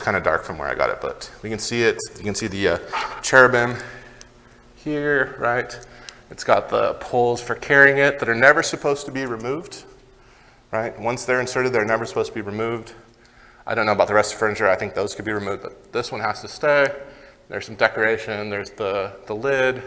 kind of dark from where I got it, but we can see it. You can see the cherubim here, right? It's got the poles for carrying it that are never supposed to be removed, right? Once they're inserted, they're never supposed to be removed. I don't know about the rest of the furniture. I think those could be removed, but this one has to stay. There's some decoration. There's the lid,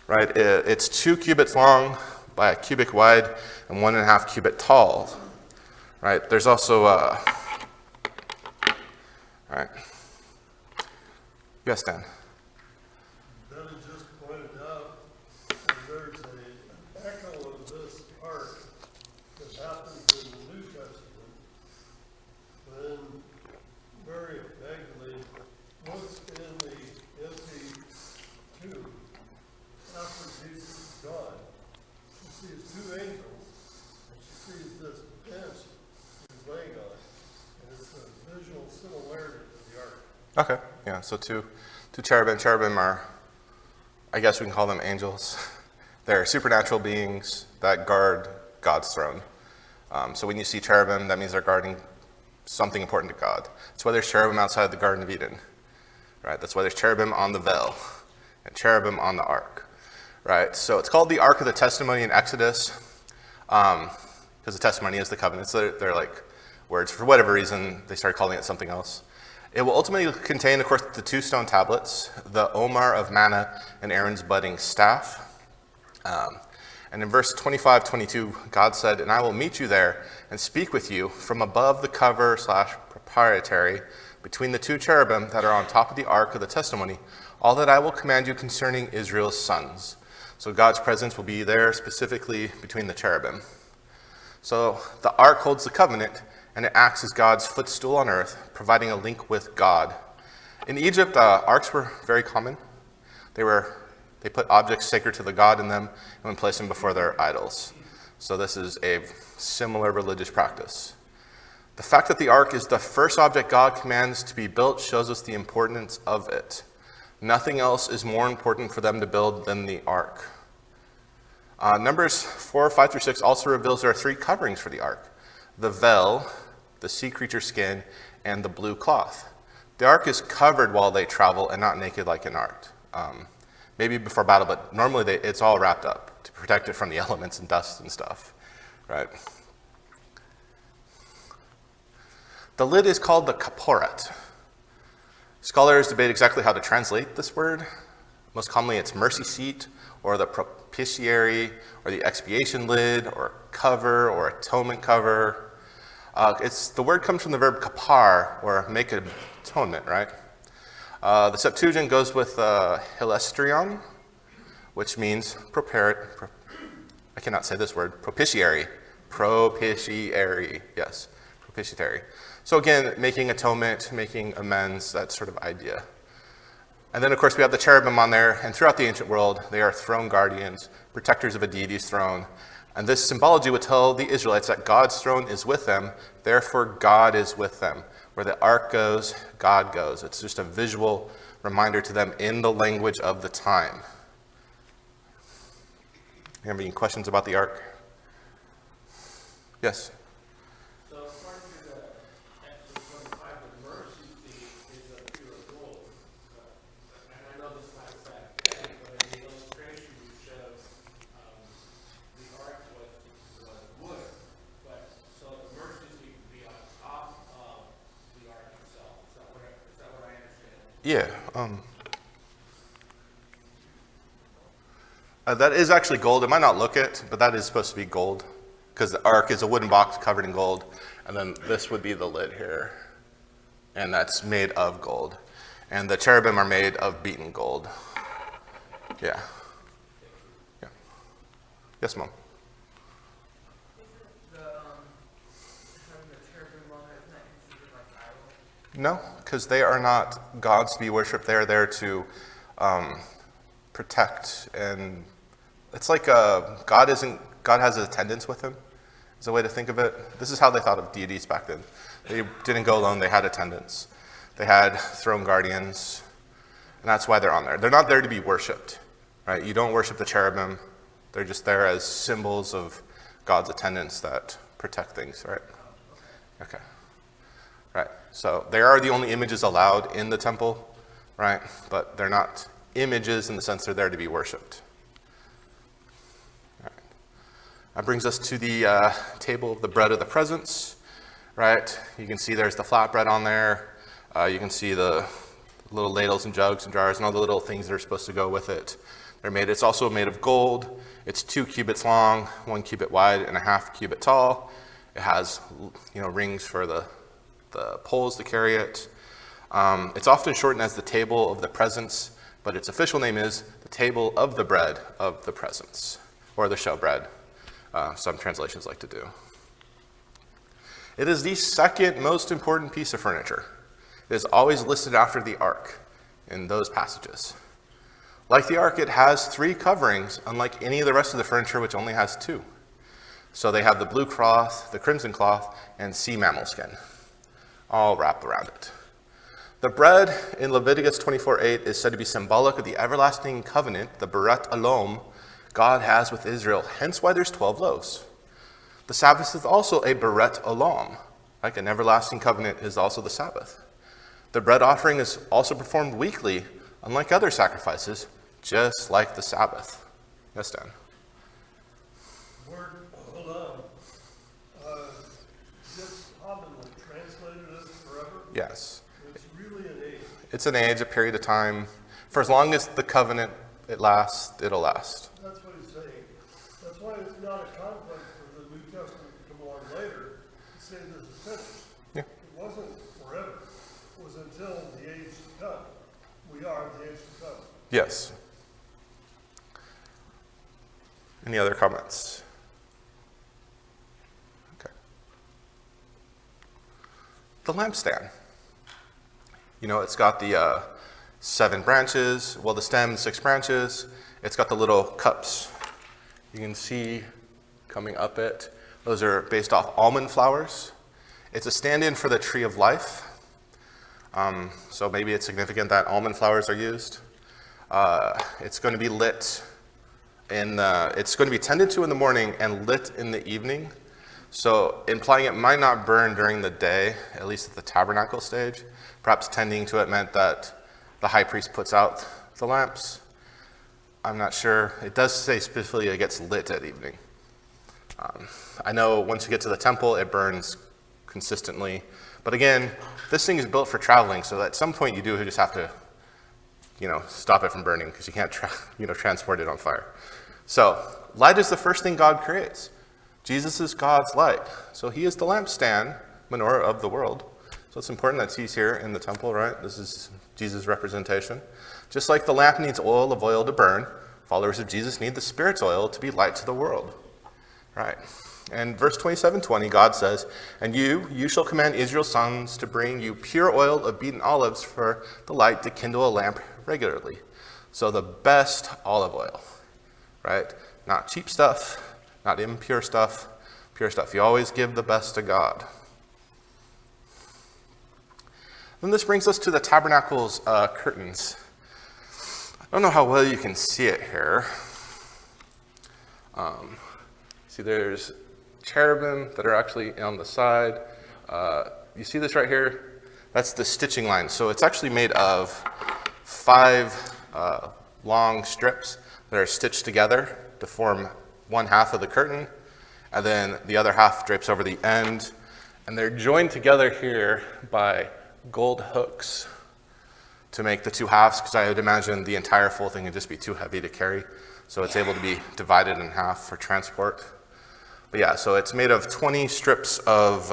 right? It's 2 cubits long by a cubit wide and 1.5 cubit tall, right? There's also, all right. Yes, Dan. Then it just pointed out there's an echo of this ark that happens in the New Testament when Mary Magdalene looks in the empty tomb after Jesus is gone. She sees 2 angels and she sees this bench he's laying on, and it's a visual similarity to the ark. Okay, yeah, so two cherubim. Cherubim are, I guess we can call them angels. They're supernatural beings that guard God's throne. So when you see cherubim, that means they're guarding something important to God. That's why there's cherubim outside the Garden of Eden, right? That's why there's cherubim on the veil and cherubim on the ark, right? So it's called the Ark of the Testimony in Exodus because the testimony is the covenant. So they're like words. For whatever reason, they started calling it something else. It will ultimately contain, of course, the 2 stone tablets, the Omer of manna, and Aaron's budding staff. And in verse 25-22, God said, "And I will meet you there and speak with you from above the cover / proprietary between the 2 cherubim that are on top of the ark of the testimony, all that I will command you concerning Israel's sons." So God's presence will be there specifically between the cherubim. So the ark holds the covenant, and it acts as God's footstool on earth, providing a link with God. In Egypt, arks were very common. They put objects sacred to the god in them and would place them before their idols. So this is a similar religious practice. The fact that the ark is the first object God commands to be built shows us the importance of it. Nothing else is more important for them to build than the ark. Numbers 4:5-6 also reveals there are 3 coverings for the ark: the veil, the sea creature skin, and the blue cloth. The ark is covered while they travel and not naked like an ark. Maybe before battle, but normally it's all wrapped up to protect it from the elements and dust and stuff, right? The lid is called the kaporet. Scholars debate exactly how to translate this word. Most commonly it's mercy seat, or the propitiatory, or the expiation lid, or cover, or atonement cover. The word comes from the verb kapar, or make atonement, right? The Septuagint goes with hilestrion, which means I cannot say this word, propitiatory. Propitiatory, yes, propitiatory. So again, making atonement, making amends, that sort of idea. And then of course we have the cherubim on there, and throughout the ancient world, they are throne guardians, protectors of a deity's throne. And this symbology would tell the Israelites that God's throne is with them, therefore God is with them. Where the ark goes, God goes. It's just a visual reminder to them in the language of the time. You have any questions about the ark? Yes? So according to the Exodus 25, the mercy seat is of pure gold. And I know this might sound bad, but in the illustration you showed, the ark was wood. But so the mercy seat would be on top of the ark itself. Is that what I understand? Yeah. That is actually gold. It might not look it, but that is supposed to be gold, because the ark is a wooden box covered in gold, and then this would be the lid here, and that's made of gold. And the cherubim are made of beaten gold. Yeah. Yeah. Yes, Mom? No, because they are not gods to be worshipped. They are there to protect, and it's like God has attendants with him, is a way to think of it. This is how they thought of deities back then. They didn't go alone, they had attendants. They had throne guardians, and that's why they're on there. They're not there to be worshipped, right? You don't worship the cherubim. They're just there as symbols of God's attendants that protect things, right? Okay. right? So they are the only images allowed in the temple, right? But they're not images in the sense they're there to be worshipped. All right. That brings us to the table of the bread of the presence, right? You can see there's the flatbread on there. You can see the little ladles and jugs and jars and all the little things that are supposed to go with it. It's also made of gold. It's 2 cubits long, 1 cubit wide, and a half cubit tall. It has, rings for the poles to carry it. It's often shortened as the table of the presence, but its official name is the table of the bread of the presence, or the showbread, some translations like to do. It is the second most important piece of furniture. It is always listed after the ark in those passages. Like the ark, it has 3 coverings, unlike any of the rest of the furniture, which only has 2. So they have the blue cloth, the crimson cloth, and sea mammal skin, all wrapped around it. The bread in Leviticus 24:8 is said to be symbolic of the everlasting covenant, the Beret Alom, God has with Israel, hence why there's 12 loaves. The Sabbath is also a Beret Olam, like an everlasting covenant is also the Sabbath. The bread offering is also performed weekly, unlike other sacrifices, just like the Sabbath. Yes, Dan? Word, hold on. Just commonly translated as forever. Yes. It's really an age. It's an age, a period of time. For as long as the covenant it lasts, it'll last. That's what he's saying. That's why it's not a conflict for the New Testament to come along later to say this is finished. Yeah. It wasn't forever. It was until the age to come. We are the age to come. Yes. Any other comments? Okay. The lampstand. It's got the 7 branches, the stem, 6 branches. It's got the little cups. You can see coming up it. Those are based off almond flowers. It's a stand-in for the tree of life. So maybe it's significant that almond flowers are used. It's going to be lit it's going to be tended to in the morning and lit in the evening. So implying it might not burn during the day, at least at the tabernacle stage. Perhaps tending to it meant that the high priest puts out the lamps. I'm not sure. It does say specifically it gets lit at evening. I know once you get to the temple, it burns consistently. But again, this thing is built for traveling, so at some point you do just have to, stop it from burning because you can't, transport it on fire. So light is the first thing God creates. Jesus is God's light. So he is the lampstand, menorah of the world. So it's important that he's here in the temple, right? This is Jesus' representation. Just like the lamp needs oil of oil to burn, followers of Jesus need the Spirit's oil to be light to the world, right? And verse 27:20, God says, "And you shall command Israel's sons to bring you pure oil of beaten olives for the light to kindle a lamp regularly." So the best olive oil, right? Not cheap stuff, not impure stuff, pure stuff. You always give the best to God. Then this brings us to the tabernacle's curtains. I don't know how well you can see it here. See, there's cherubim that are actually on the side. You see this right here? That's the stitching line. So it's actually made of 5 long strips that are stitched together to form one half of the curtain, and then the other half drapes over the end, and they're joined together here by gold hooks to make the 2 halves, because I would imagine the entire full thing would just be too heavy to carry, so it's able to be divided in half for transport. But yeah, so it's made of 20 strips of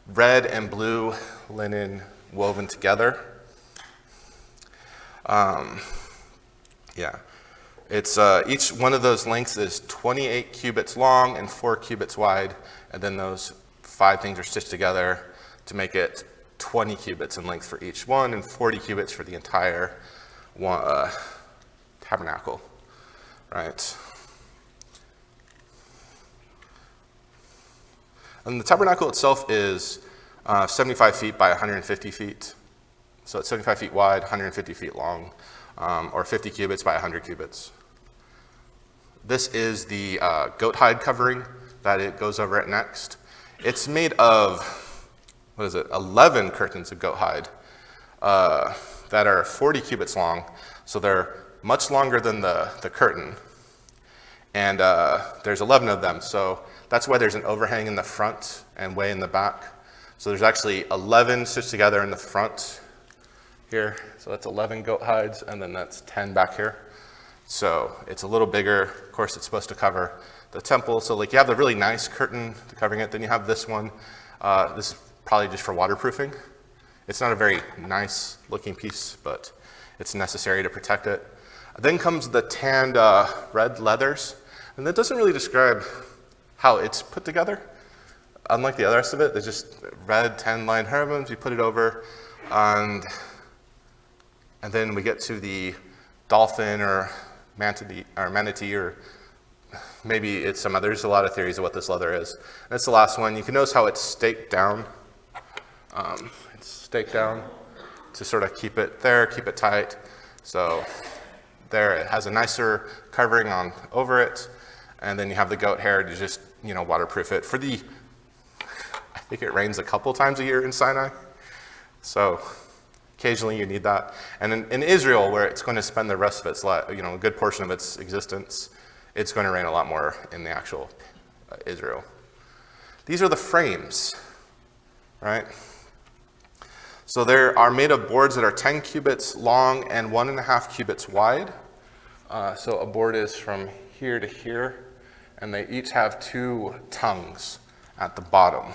red and blue linen woven together. It's each one of those lengths is 28 cubits long and 4 cubits wide, and then those 5 things are stitched together to make it 20 cubits in length for each one and 40 cubits for the entire tabernacle, right? And the tabernacle itself is 75 feet by 150 feet. So it's 75 feet wide, 150 feet long, or 50 cubits by 100 cubits. This is the goat hide covering that it goes over it next. It's made of 11 curtains of goat hide that are 40 cubits long. So they're much longer than the curtain. And there's 11 of them. So that's why there's an overhang in the front and way in the back. So there's actually 11 stitched together in the front here. So that's 11 goat hides, and then that's 10 back here. So it's a little bigger. Of course, it's supposed to cover the temple. So like you have the really nice curtain covering it. Then you have this one. This is probably just for waterproofing. It's not a very nice looking piece, but it's necessary to protect it. Then comes the tanned red leathers. And that doesn't really describe how it's put together. Unlike the other rest of it, there's just red 10-line cherubims. You put it over, and then we get to the dolphin or manatee, or maybe it's some other. There's a lot of theories of what this leather is. And that's the last one. You can notice how it's staked down. It's staked down to sort of keep it there, keep it tight. So there, it has a nicer covering on over it. And then you have the goat hair to just, waterproof it. I think it rains a couple times a year in Sinai. So occasionally you need that. And in Israel, where it's going to spend the rest of its life, a good portion of its existence, it's going to rain a lot more in the actual Israel. These are the frames, right? So they are made of boards that are 10 cubits long and 1.5 cubits wide. So a board is from here to here, and they each have 2 tongues at the bottom.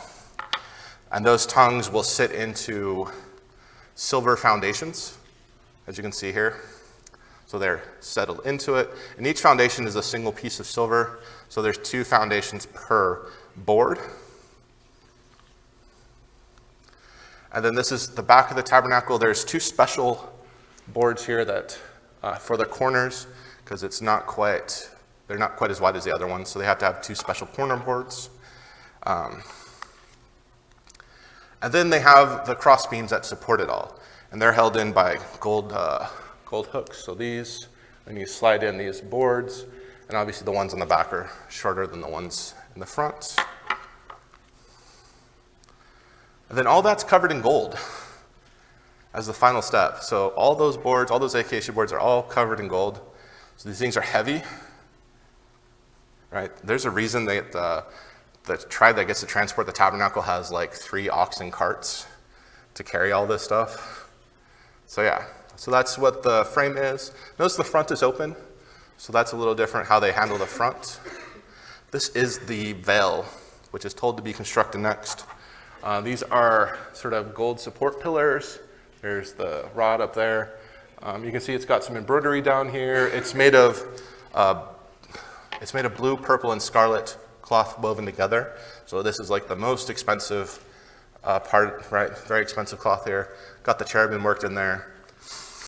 And those tongues will sit into silver foundations, as you can see here. So they're settled into it. And each foundation is a single piece of silver. So there's 2 foundations per board. And then this is the back of the tabernacle. There's 2 special boards here that for the corners, because they're not quite as wide as the other ones. So they have to have 2 special corner boards. And then they have the cross beams that support it all. And they're held in by gold hooks. So these, when you slide in these boards, and obviously the ones on the back are shorter than the ones in the front. And then all that's covered in gold as the final step. So all those boards, all those acacia boards are all covered in gold. So these things are heavy, right? There's a reason that the tribe that gets to transport the tabernacle has like 3 oxen carts to carry all this stuff. So yeah, so that's what the frame is. Notice the front is open, so that's a little different how they handle the front. This is the veil, which is told to be constructed next. These are sort of gold support pillars. There's the rod up there. You can see it's got some embroidery down here. It's made of blue, purple, and scarlet cloth woven together. So this is like the most expensive part, right? Very expensive cloth here. Got the cherubim worked in there.